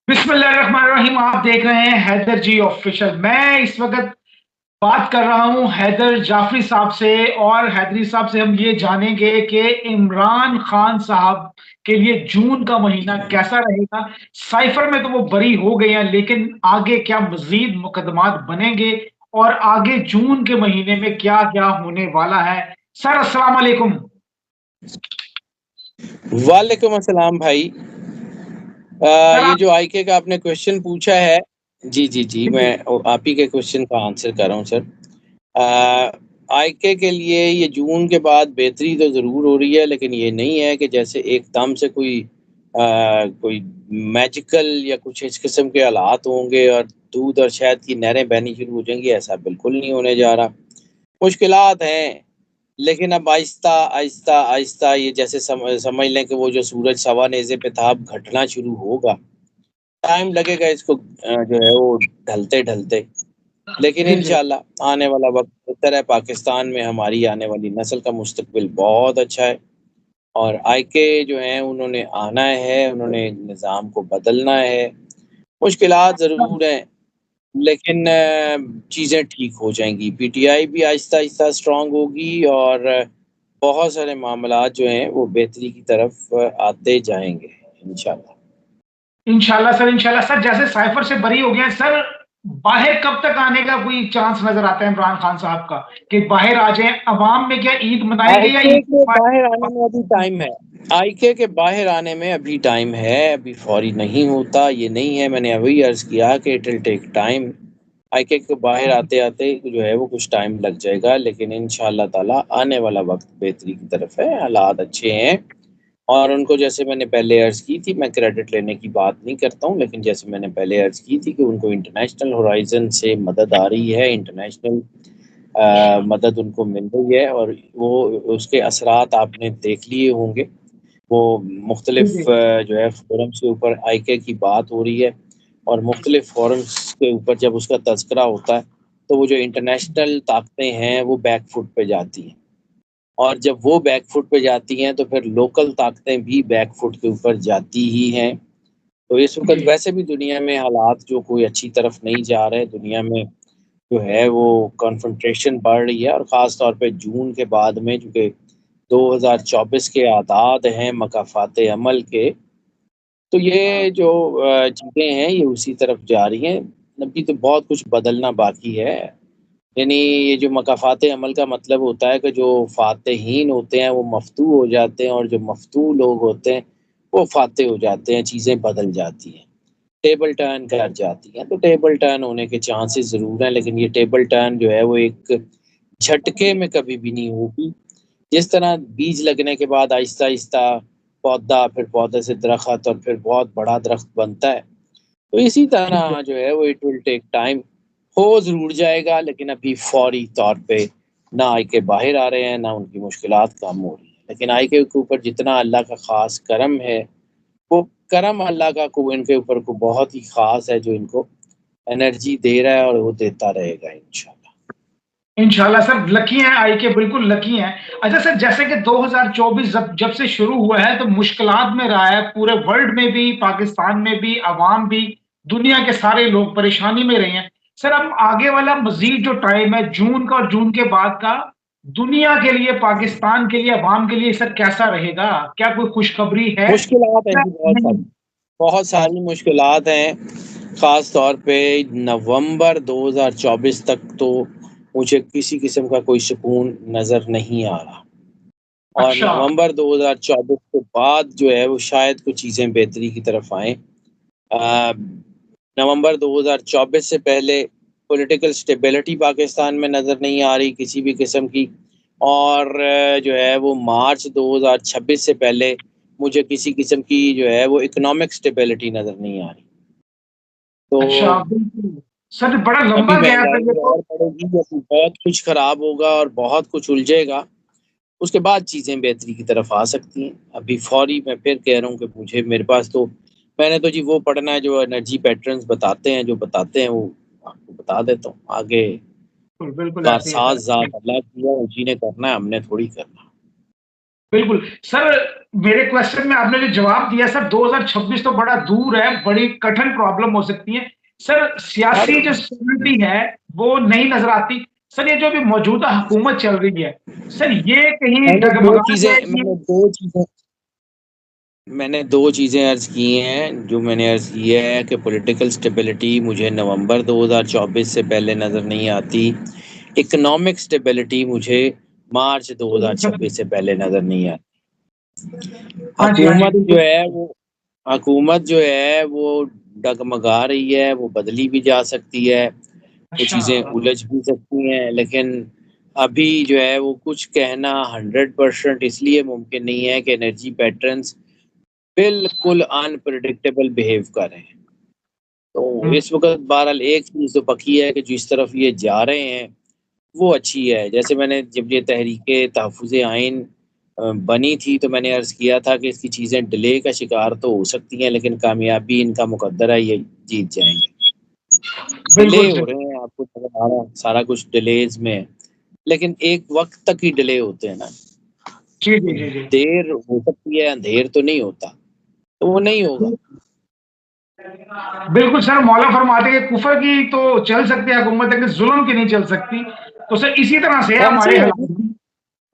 बिस्मिल्लाहिर्रहमानिर्रहीम। आप देख रहे हैं हैदर जी ऑफिशियल। मैं इस वक्त बात कर रहा हूं हैदर जाफरी साहब से, और हैदरी साहब से हम ये जानेंगे कि इमरान खान साहब के लिए जून का महीना कैसा रहेगा। साइफर में तो वो बरी हो गए हैं, लेकिन आगे क्या मजीद मुकदमात बनेंगे और आगे जून के महीने में क्या क्या होने वाला है। सर अस्सलाम वालेकुम। वालेकुम अस्सलाम भाई। सर ये आप जो आईके का आपने क्वेश्चन पूछा है, जी जी जी, जी, मैं आप ही के क्वेश्चन का आंसर कर रहा हूँ सर। आईके के लिए ये जून के बाद बेहतरी तो ज़रूर हो रही है, लेकिन ये नहीं है कि जैसे एकदम से कोई मैजिकल या कुछ इस किस्म के हालात होंगे और दूध और शहद की नहरें बहनी शुरू हो जाएंगी। ऐसा बिल्कुल नहीं होने जा रहा। मुश्किलात हैं, लेकिन अब आहिस्ता, आहिस्ता, आहिस्ता ये जैसे समझ लें कि वो जो सूरज सवा नेज़े पे था, अब घटना शुरू होगा। टाइम लगेगा इसको जो है वो ढलते-ढलते, लेकिन जी, जी। इंशाअल्लाह आने वाला वक़्त बेहतर है। पाकिस्तान में हमारी आने वाली नस्ल का मुस्तकबिल बहुत अच्छा है और आईके जो हैं उन्होंने आना है, उन्होंने निज़ाम को बदलना है। मुश्किलात ज़रूर हैं, लेकिन चीज़ें ठीक हो जाएँगी। पीटीआई भी आहिस्ता-आहिस्ता स्ट्रॉन्ग होगी और बहुत सारे मामलात जो हैं वो बेहतरी की तरफ आते जाएँगे इंशाअल्लाह। इंशाल्लाह सर, इंशाल्लाह सर। जैसे साइफर से बरी हो गए हैं सर, बाहर कब तक आने का कोई चांस नजर आता है इमरान खान साहब का कि बाहर आ जाएं? अवाम में क्या ईद मनाएंगे या आईके ईद के बाहर आने में अभी टाइम है। आईके के बाहर आने में अभी टाइम है, अभी फौरी नहीं होता। ये नहीं है, मैंने अभी अर्ज़ किया कि इट विल टेक टाइम। आईके के बाहर आते-आते जो है वो कुछ टाइम लग जाएगा, लेकिन इंशाअल्लाह ताला आने वाला वक़्त बेहतरी की तरफ है। हालात अच्छे हैं और उनको जैसे मैंने पहले अर्ज़ की थी, मैं क्रेडिट लेने की बात नहीं करता हूँ, लेकिन जैसे मैंने पहले अर्ज़ की थी कि उनको इंटरनेशनल होराइज़न से मदद आ रही है, इंटरनेशनल मदद उनको मिल रही है और वो उसके असरात आपने देख लिए होंगे। वो जी, मुख्तलिफ़ जी। जो है फ़ोरम्स के ऊपर आईके की बात हो रही है और मुख्तलिफ़ फ़ोरम्स के ऊपर जब उसका तज़किरा होता है, तो वो जो इंटरनेशनल ताकतें हैं, वो बैक फुट पे जाती हैं और जब वो बैक फुट पे जाती हैं, तो फिर लोकल ताकतें भी बैक फुट के ऊपर जाती ही हैं। तो इस वक़्त जी। वैसे भी दुनिया में हालात जो कोई अच्छी तरफ नहीं जा रहे, दुनिया में जो है वो कॉन्फ्रंटेशन बढ़ रही है और ख़ास तौर पे जून के बाद में, चूँकि 2024 के आदाद हैं मकाफ़ात अमल के, तो ये जो चीज़ें हैं ये उसी तरफ जा रही हैं। अभी तो बहुत कुछ बदलना बाकी है। यानी ये जो मकाफ़ात अमल का मतलब होता है कि जो फ़ातिहीन होते हैं वो मफ़तू हो जाते हैं और जो मफ़तू लोग होते हैं वो फ़ातिह हो जाते हैं, चीज़ें बदल जाती हैं। टेबल टर्न कर जाती हैं, तो टेबल टर्न होने के चांसेस ज़रूर हैं, लेकिन ये टेबल टर्न जो है वो एक झटके में कभी भी नहीं होगी। जिस तरह बीज लगने के बाद आहिस्ता-आहिस्ता पौधा, फिर पौधे से दरख़्त और फिर बहुत बड़ा दरख़्त बनता है, तो इसी तरह जो है वो इट विल टेक टाइम। हो ज़रूर जाएगा, लेकिन अभी फ़ौरी तौर पे ना आईके बाहर आ रहे हैं, ना उनकी मुश्किलात कम हो रही हैं। लेकिन आईके के ऊपर जितना अल्लाह का ख़ास करम है, वो करम अल्लाह का को इनके ऊपर को बहुत ही ख़ास है, जो इनको एनर्जी दे रहा है और वो देता रहेगा इंशाअल्लाह। इंशाल्लाह सर, लकी हैं आईके, बिल्कुल लकी हैं। अच्छा सर, जैसे कि 2024 जब जब से शुरू हुआ है तो मुश्किलात में रहा है, पूरे वर्ल्ड में भी, पाकिस्तान में भी, अवाम भी, दुनिया के सारे लोग परेशानी में रहे हैं। सर अब आगे वाला मज़ीद जो टाइम है जून का और जून के बाद का, दुनिया के लिए, पाकिस्तान के लिए, अवाम के लिए सर कैसा रहेगा? क्या कोई खुशखबरी है मुश्किलात हैं या जी बहुत नहीं? सारी, बहुत सारी मुश्किलात हैं। ख़ास तौर पे नवंबर 2024 तक तो मुझे किसी किस्म का कोई सुकून नज़र नहीं आ रहा और अच्छा। नवंबर 2024 के बाद जो है वो शायद कुछ चीज़ें बेहतरी की तरफ आएँ। नवंबर 2024 से पहले पॉलिटिकल स्टेबिलिटी पाकिस्तान में नज़र नहीं आ रही किसी भी किस्म की और जो है वो मार्च 2026 से पहले मुझे किसी किस्म की जो है वो इकोनॉमिक स्टेबिलिटी नज़र नहीं आ रही। तो अच्छा, बिल्कुल। सर बड़ा अभी लंबा गैप है महँगाई ये तो। और बढ़ेगी, अभी बहुत कुछ ख़राब होगा और बहुत कुछ उलझेगा, उसके बाद चीज़ें बेहतरी की तरफ आ सकती हैं। अभी फ़ौरी मैं फिर कह रहा हूँ कि मुझे मेरे पास तो मैंने तो जी वो पढ़ना है जो एनर्जी पैटर्न्स बताते हैं, जो बताते हैं वो आपको बता देता हूँ। आगे बिल्कुल, बिल्कुल ऐसे ही है कारसाज़ सर। ज़ात अल्लाह की है, उसी ने करना है, हमने थोड़ी करना। बिल्कुल। सर, मेरे क्वेश्चन में आपने जो जवाब दिया सर, 2026 तो बड़ा दूर है, बड़ी कठिन प्रॉब्लम हो सकती है। सर, सियासी जो स्टेबिलिटी है, वो नहीं नज़र आती। सर, ये जो अभी मौजूदा हुकूमत चल रही है, सर ये कहीं मैंने दो डगमगा चीजें जाएगी? मैंने दो चीजें मैंने 2 चीज़ें अर्ज़ की हैं, जो मैंने अर्ज़ की है कि पॉलिटिकल स्टेबिलिटी मुझे नवंबर 2024 से पहले नज़र नहीं आती। इकोनॉमिक स्टेबिलिटी मुझे मार्च 2026 से पहले नज़र नहीं आती। हाँ जी, हाँ जी, बिल्कुल। हुकूमत जो है वो डगमगा रही है, वो बदली भी जा सकती है, वो अच्छा। चीज़ें उलझ भी सकती हैं, लेकिन अभी जो है वो कुछ कहना 100% इसलिए मुमकिन नहीं है कि एनर्जी पैटर्न्स बिल्कुल अनप्रेडिक्टेबल बिहेव कर रहे हैं। तो हुँ, इस वक़्त बहरहाल एक चीज़ तो पक्की है कि जिस तरफ ये जा रहे हैं, वो अच्छी है। जैसे मैंने जब ये तहरीके तहफ़्फ़ुज़ आइन बनी थी तो मैंने अर्ज़ किया था कि इसकी चीज़ें डिले का शिकार तो हो सकती हैं, लेकिन कामयाबी इनका मुक़द्दर है, ये जीत जाएँगे। डिले बिल्कुल हो सही। रहे हैं, आपको नज़र आ रहा है, सारा कुछ डिलेज़ में है, लेकिन एक वक़्त तक ही डिले होते हैं ना, जी, तो जी, जी, जी। देर हो सकती है, अंधेर तो नहीं होता, तो वो नहीं होगा। बिल्कुल सर, मौला फरमाते हैं कि कुफ़र की तो चल सकती है हुकूमत, लेकिन ज़ुल्म की नहीं चल सकती। तो सर इसी तरह से है ऐसे हमारे ही है जी, हालात भी।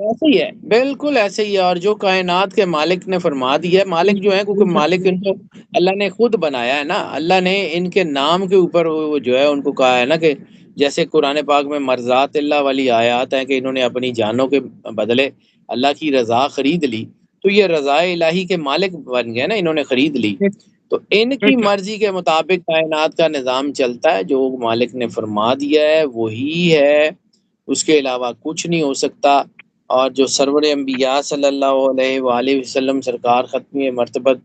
ऐसे ही है, बिल्कुल ऐसे ही है और जो कायनात के मालिक ने फरमा दिया है, मालिक जो है क्योंकि मालिक इनको अल्लाह ने खुद बनाया है ना, अल्लाह ने इनके नाम के ऊपर वो जो है उनको कहा है ना कि जैसे कुरान पाक में मर्ज़ातिल्लाह वाली आयत है कि इन्होंने अपनी जानों के बदले अल्लाह की रज़ा खरीद ली, तो ये रज़ाए इलाही के मालिक बन गए ना, इन्होंने खरीद ली। तो इनकी बेशक, मर्ज़ी के मुताबिक कायनात का निज़ाम चलता है, जो मालिक ने फरमा दिया है वही है, उसके अलावा कुछ नहीं हो सकता। और जो सरवर अंबिया सल्लल्लाहु अलैहि वसल्लम सरकार ख़त्मी मर्तबत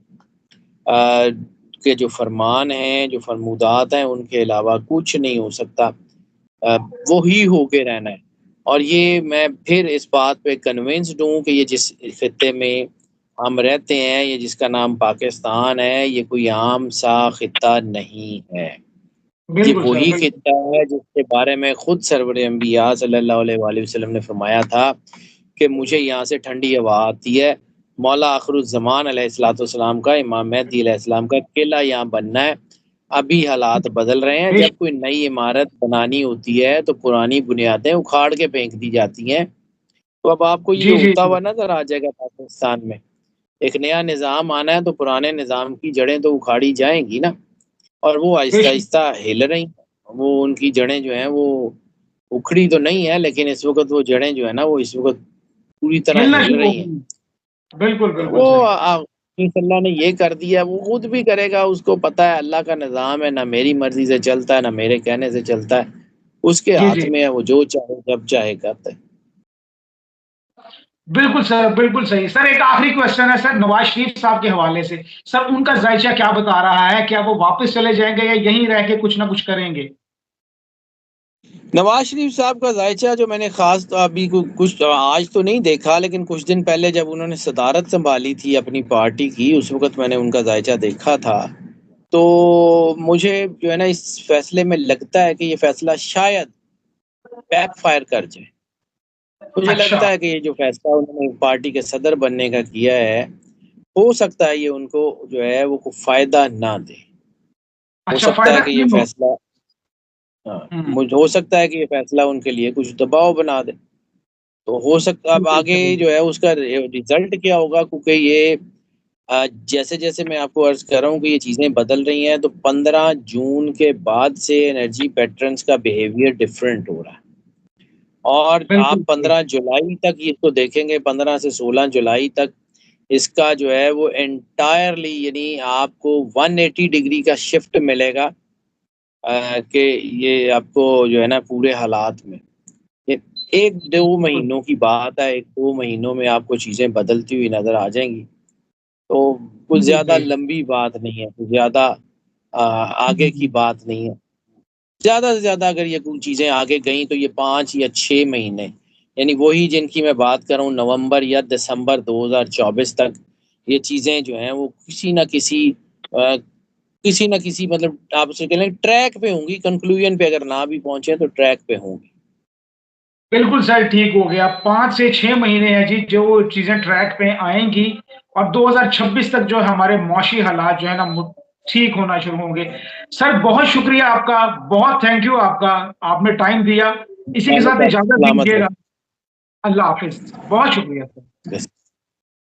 के जो फरमान हैं, जो फरमूदात हैं, उनके अलावा कुछ नहीं हो सकता। अ, वो ही होके रहना है। और ये मैं फिर इस बात पे कन्विंस्ड हूँ कि ये जिस खित्ते में हम रहते हैं, ये जिसका नाम पाकिस्तान है, ये कोई आम-सा खित्ता नहीं है। ये बिल्कुल सर, वही बिल्कुल। खित्ता है जिसके बारे में खुद सरवर अंबिया सल्लल्लाहु अलैहि वसल्लम ने फरमाया था कि मुझे यहाँ से ठंडी हवा आती है। मौला आखिरुज़्ज़मान अलैहिस्सलाम का, इमाम मेहदी अलैहिस्सलाम का किला यहाँ बनना है। अभी हालात बदल रहे हैं, बेशक, जब कोई नई इमारत बनानी होती है तो पुरानी बुनियादें उखाड़ के फेंक दी जाती हैं। तो अब आपको ये जी, जो जी, होता जी। हुआ नज़र आ जाएगा पाकिस्तान में। एक नया निज़ाम आना है तो पुराने निज़ाम की जड़ें तो उखाड़ी जाएँगी ना। और वो बेशक, आहिस्ता-आहिस्ता हिल रही हैं। वो उनकी जड़ें जो हैं वो उखड़ी तो नहीं है, लेकिन इस वक़्त वो जड़ें जो है ना वो इस वक़्त पूरी तरह हिलना हिल शुरू हो रही हैं। गई। बिल्कुल, बिल्कुल वो सही। जिस अल्लाह ने ये कर दिया वो खुद भी करेगा, उसको पता है अल्लाह का निज़ाम है, ना मेरी मर्ज़ी से चलता है, ना मेरे कहने से चलता है। उसके जी, हाथ जी। में है, वो जो चाहे जब चाहे करता है। बिल्कुल सर, बिल्कुल सही। सर एक आखिरी क्वेश्चन है सर नवाज़ शरीफ साहब के हवाले से। सर उनका ज़ायशा क्या बता रहा है? क्या वो वापस चले जाएँगे या यहीं रह के कुछ ना कुछ करेंगे? नवाज़ शरीफ साहब का ज़ायचा जो मैंने ख़ास तो अभी कुछ आज तो नहीं देखा, लेकिन कुछ दिन पहले जब उन्होंने सदारत सँभाली थी अपनी पार्टी की, उस वक़्त मैंने उनका ज़ायचा देखा था। तो मुझे जो है ना इस फ़ैसले में लगता है कि ये फ़ैसला शायद बैकफ़ायर कर जाए। मुझे अच्छा, लगता है कि ये जो फ़ैसला उन्होंने पार्टी के सदर बनने का किया है, हो सकता है ये उनको जो है वो को फ़ायदा ना दे। हो अच्छा सकता है फ़ायदा कि ये क्यों हो? फ़ैसला हाँ, हुँ, मुझ हो सकता है कि ये फ़ैसला उनके लिए कुछ दबाव बना दे। तो हो सकता अब बिल्कुल आगे सही। जो है उसका रिज़ल्ट क्या होगा क्योंकि ये जैसे-जैसे मैं आपको अर्ज़ कर रहा हूँ कि ये चीज़ें बदल रही हैं, तो 15 जून के बाद से एनर्जी पैटर्न्स का बिहेवियर डिफरेंट हो रहा है। और आप बिल्कुल सही। 15 जुलाई तक ये तो देखेंगे 15 से 16 जुलाई तक इसका जो है वो एंटायरली यानी आपको 180 डिग्री का शिफ्ट मिलेगा कि ये आपको जो है ना पूरे हालात में। ये 1-2 बिल्कुल, महीनों की बात है, 1-2 महीनों में आपको चीज़ें बदलती हुई नज़र आ जाएँगी। तो कुछ बिल्कुल ज़्यादा सही। लंबी बात नहीं है, कुछ ज़्यादा हुँ, आगे हुँ, की हुँ। बात नहीं है। ज़्यादा से ज़्यादा अगर ये कुछ चीज़ें आगे गईं तो ये 5 या 6 महीने, यानी वही जिनकी मैं बात कर रहा हूँ नवंबर या दिसंबर 2024 तक ये चीज़ें जो हैं वो किसी न किसी मतलब आप उसे कह लें ट्रैक पे होंगी, कंक्लूज़न पे अगर ना भी पहुँचे तो ट्रैक पे होंगी। बिल्कुल सर, ठीक हो गया। 5 से 6 महीने हैं जी, जो चीज़ें ट्रैक पे आएँगी और 2026 तक जो है हमारे मौशी हालात जो है ना ठीक होना शुरू होंगे। सर बहुत शुक्रिया आपका, बहुत थैंक यू आपका, आपने टाइम दिया। इसी के चलो साथ सर, इजाज़त सलामत दीजिएगा। रहे। अल्लाह हाफ़िज़। बहुत शुक्रिया सर। यस।